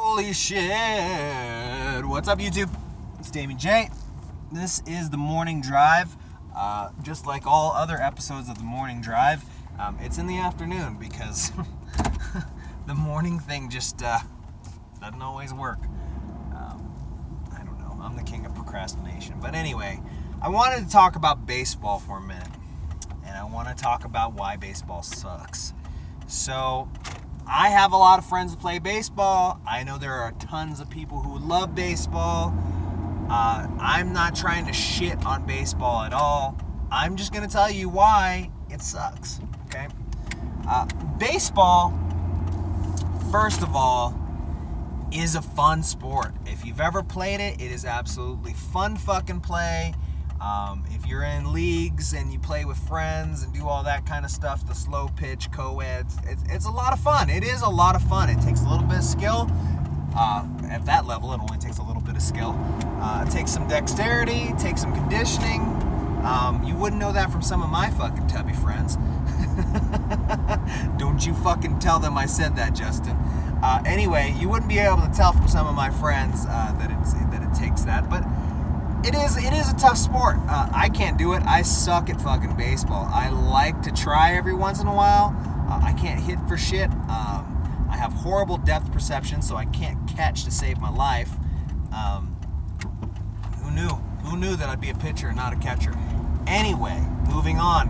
Holy shit. What's up, YouTube? It's Damien J. This is the morning drive. Just like all other episodes of the morning drive, it's in the afternoon because the morning thing just doesn't always work. I don't know. I'm the king of procrastination. But anyway, I wanted to talk about baseball for a minute. And I want to talk about why baseball sucks. So, I have a lot of friends who play baseball. I know there are tons of people who love baseball. I'm not trying to shit on baseball at all. I'm just going to tell you why it sucks, okay? Baseball, first of all, is a fun sport. If you've ever played it, it is absolutely fun fucking play. If you're in leagues and you play with friends and do all that kind of stuff, the slow pitch, co-eds, it's a lot of fun. It is a lot of fun. It takes a little bit of skill. At that level, it only takes a little bit of skill. It takes some dexterity, it takes some conditioning. You wouldn't know that from some of my fucking tubby friends. Don't you fucking tell them I said that, Justin. Anyway, you wouldn't be able to tell from some of my friends that it takes that, but it is a tough sport. I can't do it. I suck at fucking baseball. I like to try every once in a while. I can't hit for shit. I have horrible depth perception, so I can't catch to save my life. Who knew? Who knew that I'd be a pitcher and not a catcher? Anyway, moving on.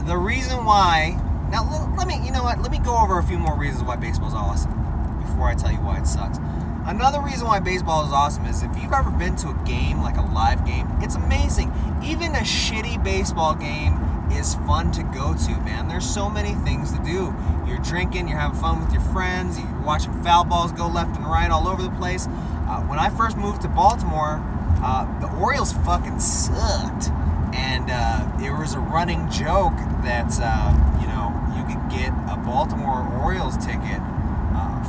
The reason why... Now, let me go over a few more reasons why baseball's awesome before I tell you why it sucks. Another reason why baseball is awesome is if you've ever been to a game, like a live game, it's amazing. Even a shitty baseball game is fun to go to, man. There's so many things to do. You're drinking, you're having fun with your friends, you're watching foul balls go left and right all over the place. When I first moved to Baltimore, the Orioles fucking sucked. And there was a running joke that, you could get a Baltimore Orioles ticket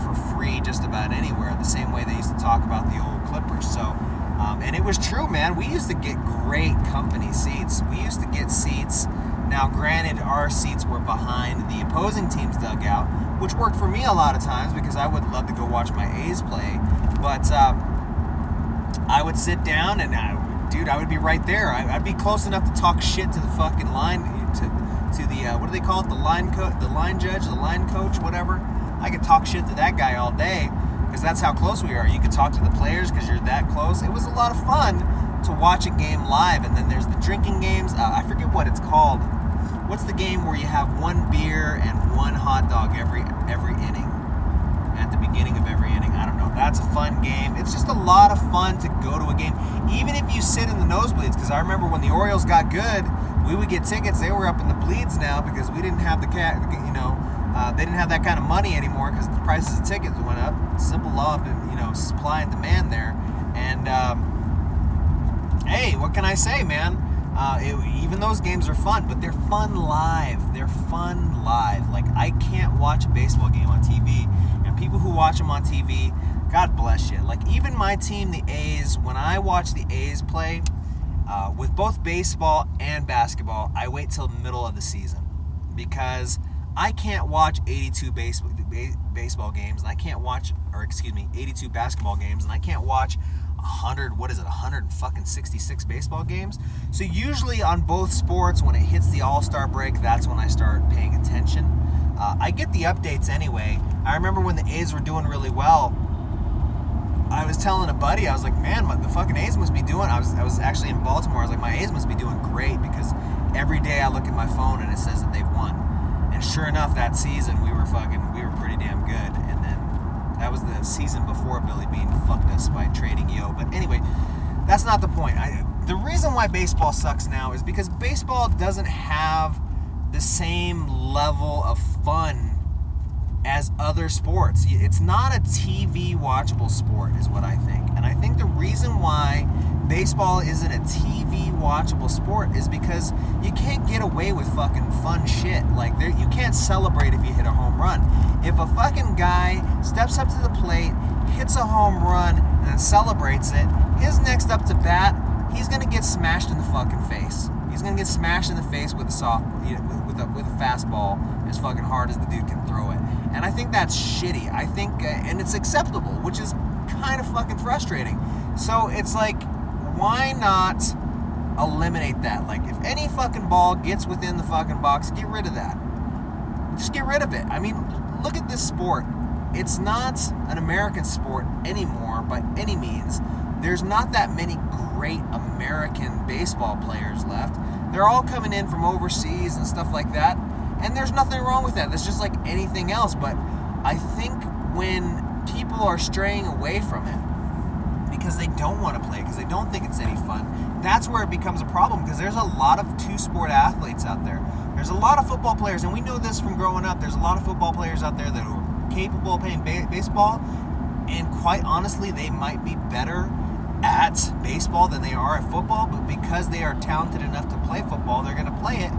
for free just about anywhere, the same way they used to talk about the old Clippers. So, and it was true, man. We used to get great company seats. We used to get seats. Now, granted, our seats were behind the opposing team's dugout, which worked for me a lot of times because I would love to go watch my A's play. But I would sit down and, I would be right there. I'd be close enough to talk shit to the fucking line, to the, what do they call it? The line judge, the line coach, whatever. I could talk shit to that guy all day because that's how close we are. You could talk to the players because you're that close. It was a lot of fun to watch a game live. And then there's the drinking games. I forget what it's called. What's the game where you have one beer and one hot dog every inning? At the beginning of every inning. I don't know. That's a fun game. It's just a lot of fun to go to a game. Even if you sit in the nosebleeds, because I remember when the Orioles got good, we would get tickets. They were up in the bleeds now because we didn't have they didn't have that kind of money anymore because the prices of tickets went up. Simple law of, supply and demand there. And, hey, what can I say, man? Even those games are fun, but they're fun live. They're fun live. Like, I can't watch a baseball game on TV. And people who watch them on TV, God bless you. Like, even my team, the A's, when I watch the A's play, with both baseball and basketball, I wait till the middle of the season. Because I can't watch 82 baseball games, and I can't watch, 82 basketball games, and I can't watch 166 baseball games. So usually on both sports, when it hits the All-Star break, that's when I start paying attention. I get the updates anyway. I remember when the A's were doing really well, I was telling a buddy, I was like, man, the fucking A's must be doing, I was actually in Baltimore, I was like, my A's must be doing great because every day I look at my phone and it says that they've won. And sure enough, that season we were pretty damn good. And then that was the season before Billy Beane fucked us by trading Yo. But anyway, that's not the point. The reason why baseball sucks now is because baseball doesn't have the same level of fun as other sports. It's not a TV watchable sport is what I think. And I think the reason why baseball isn't a TV watchable sport is because you can't get away with fucking fun shit. Like, you can't celebrate if you hit a home run. If a fucking guy steps up to the plate, hits a home run, and then celebrates it, his next up to bat, he's gonna get smashed in the fucking face. He's gonna get smashed in the face with a with a fastball as fucking hard as the dude can throw it. And I think that's shitty. I think, and it's acceptable, which is kind of fucking frustrating. So it's like, why not eliminate that? Like, if any fucking ball gets within the fucking box, get rid of that. Just get rid of it. I mean, look at this sport. It's not an American sport anymore by any means. There's not that many great American baseball players left. They're all coming in from overseas and stuff like that. And there's nothing wrong with that. That's just like anything else. But I think when people are straying away from it because they don't want to play, because they don't think it's any fun, that's where it becomes a problem, because there's a lot of two-sport athletes out there. There's a lot of football players, and we know this from growing up. There's a lot of football players out there that are capable of playing baseball, and quite honestly, they might be better at baseball than they are at football, but because they are talented enough to play football, they're going to play it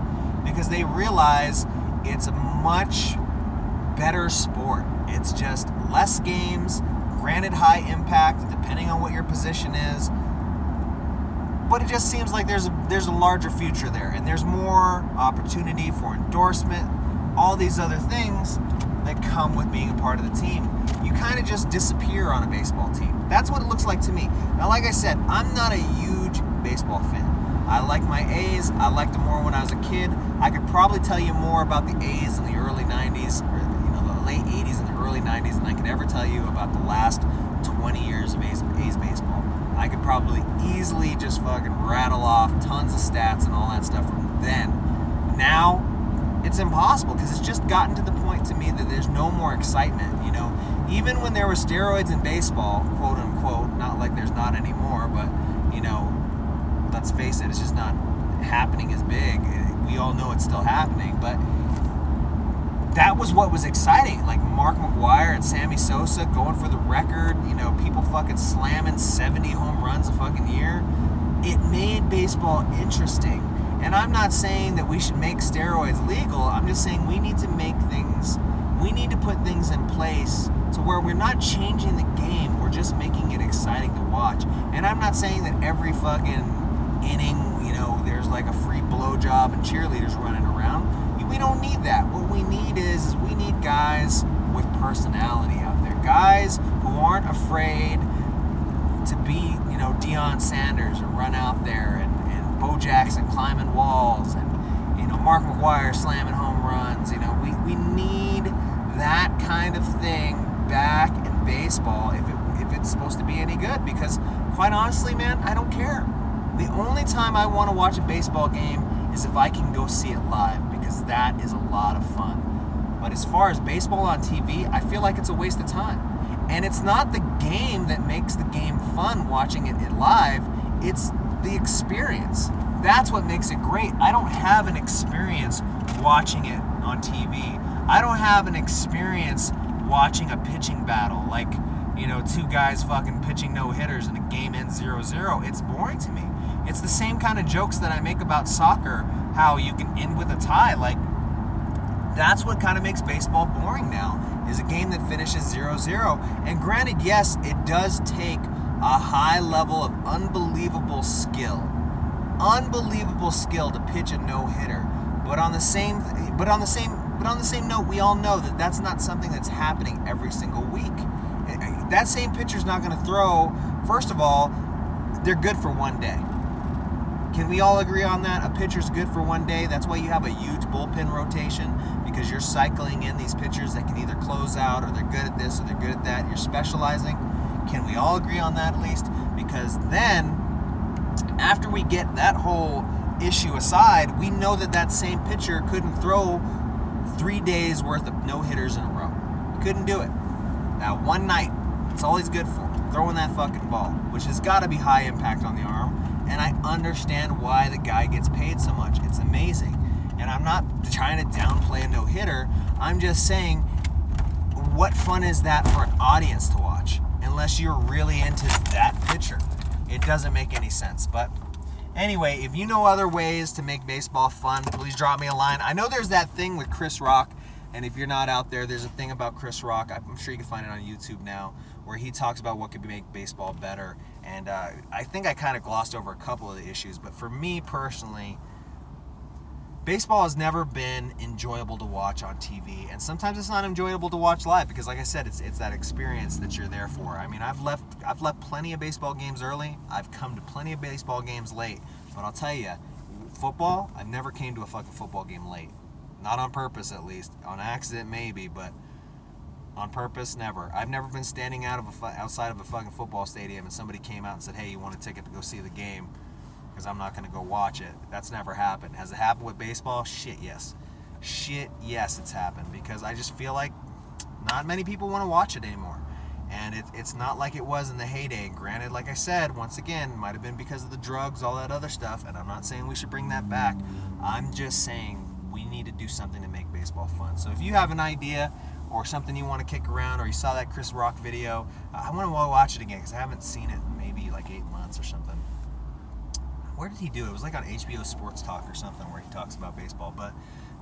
because they realize it's a much better sport. It's just less games, granted high impact depending on what your position is, but it just seems like there's a larger future there, and there's more opportunity for endorsement, all these other things that come with being a part of the team. You kind of just disappear on a baseball team. That's what it looks like to me. Now, like I said, I'm not a huge baseball fan. I like my A's. I liked them more when I was a kid. I could probably tell you more about the A's in the early 90s, or the late 80s and the early 90s, than I could ever tell you about the last 20 years of A's baseball. I could probably easily just fucking rattle off tons of stats and all that stuff from then. Now, it's impossible, because it's just gotten to the point to me that there's no more excitement. Even when there were steroids in baseball, quote unquote, not like there's not anymore, but let's face it, it's just not happening as big. We all know it's still happening, but that was what was exciting. Like Mark McGwire and Sammy Sosa going for the record, people fucking slamming 70 home runs a fucking year. It made baseball interesting. And I'm not saying that we should make steroids legal. I'm just saying we need to put things in place to where we're not changing the game, we're just making it exciting to watch. And I'm not saying that every fucking inning, there's like a free blowjob and cheerleaders running around. We don't need that. What we need is we need guys with personality out there. Guys who aren't afraid to be, Deion Sanders, or run out there, and Bo Jackson climbing walls, and Mark McGwire slamming home runs. We need that kind of thing back in baseball if it's supposed to be any good. Because quite honestly, man, I don't care. The only time I want to watch a baseball game is if I can go see it live, because that is a lot of fun. But as far as baseball on TV, I feel like it's a waste of time. And it's not the game that makes the game fun watching it live, it's the experience. That's what makes it great. I don't have an experience watching it on TV. I don't have an experience watching a pitching battle, like, two guys fucking pitching no-hitters and a game ends 0-0. It's boring to me. It's the same kind of jokes that I make about soccer, how you can end with a tie. Like, that's what kind of makes baseball boring now, is a game that finishes 0-0. And granted, yes, it does take a high level of unbelievable skill to pitch a no-hitter. But on the same note, we all know that that's not something that's happening every single week. That same pitcher's not going to throw. First of all, they're good for one day. Can we all agree on that? A pitcher's good for one day. That's why you have a huge bullpen rotation, because you're cycling in these pitchers that can either close out, or they're good at this, or they're good at that. You're specializing. Can we all agree on that at least? Because then, after we get that whole issue aside, we know that same pitcher couldn't throw 3 days worth of no-hitters in a row. Couldn't do it. That one night, it's all he's good for, throwing that fucking ball, which has got to be high impact on the arm. And I understand why the guy gets paid so much. It's amazing. And I'm not trying to downplay a no-hitter. I'm just saying, what fun is that for an audience to watch? Unless you're really into that pitcher. It doesn't make any sense. But anyway, if you know other ways to make baseball fun, please drop me a line. I know there's that thing with Chris Rock. And if you're not out there, there's a thing about Chris Rock. I'm sure you can find it on YouTube now, where he talks about what could make baseball better. And I think I kind of glossed over a couple of the issues. But for me personally, baseball has never been enjoyable to watch on TV, and sometimes it's not enjoyable to watch live because, like I said, it's that experience that you're there for. I mean, I've left plenty of baseball games early. I've come to plenty of baseball games late, but I'll tell you, football, I've never came to a fucking football game late. Not on purpose, at least. On accident, maybe, but on purpose, never. I've never been standing outside of a fucking football stadium and somebody came out and said, "Hey, you want a ticket to go see the game?" Because I'm not going to go watch it. That's never happened. Has it happened with baseball? Shit, yes. Shit, yes, it's happened. Because I just feel like not many people want to watch it anymore. And it's not like it was in the heyday. And granted, like I said, once again, might have been because of the drugs, all that other stuff. And I'm not saying we should bring that back. I'm just saying we need to do something to make baseball fun. So if you have an idea or something you want to kick around, or you saw that Chris Rock video, I want to watch it again because I haven't seen it in maybe like 8 months or something. Where did he do it? It was like on HBO Sports Talk or something where he talks about baseball. But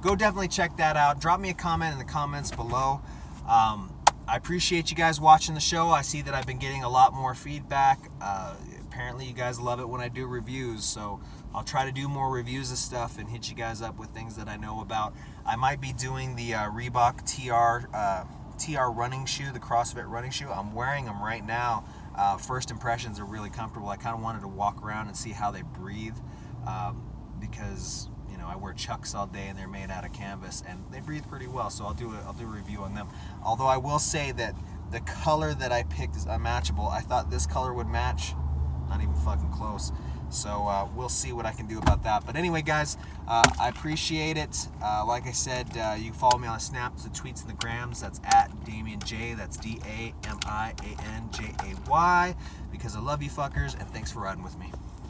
go definitely check that out. Drop me a comment in the comments below. I appreciate you guys watching the show. I see that I've been getting a lot more feedback. Apparently you guys love it when I do reviews, so I'll try to do more reviews of stuff and hit you guys up with things that I know about. I might be doing the Reebok TR running shoe, the CrossFit running shoe. I'm wearing them right now. First impressions are really comfortable. I kind of wanted to walk around and see how they breathe because I wear Chucks all day and they're made out of canvas and they breathe pretty well. So I'll do a review on them. Although I will say that the color that I picked is unmatchable. I thought this color would match, not even fucking close. So we'll see what I can do about that. But anyway, guys, I appreciate it. Like I said, you can follow me on Snaps, the tweets, and the grams. That's at Damian J. That's DAMIANJAY. Because I love you fuckers, and thanks for riding with me.